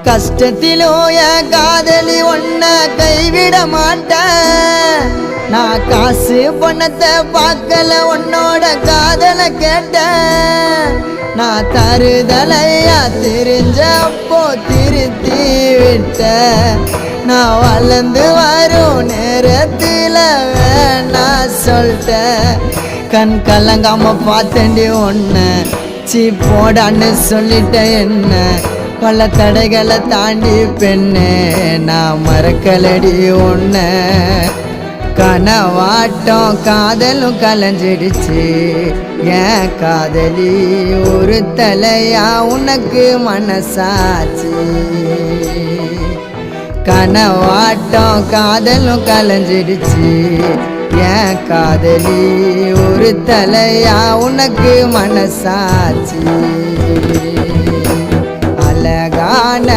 கஷ்டத்திலும் என் காதலி ஒன்ன கைவிட மாட்டேன். நான் காசு பணத்தை பார்க்கல உன்னோட காதலை கேட்டேன். நான் தருதலையா தெரிஞ்சப்போ திருத்தி விட்ட. நான் வளர்ந்து வரும் நேரத்தில் வேணா சொல்லிட்டேன். கண் கலங்காம பார்த்தேன்டி ஒன்ன சீ போடான்னு சொல்லிட்ட. என்ன பல தடைகளை தாண்டி பெண்ணே நான் மறக்கலடி ஒன்ன. கனவாட்டம் காதலும் கலைஞ்சிடுச்சு ஏன் காதலி ஒரு தலையா உனக்கு மனசாச்சு. கனவாட்டம் காதலும் கலைஞ்சிடுச்சு ஏன் காதலி ஒரு தலையா உனக்கு மனசாச்சு. அழகான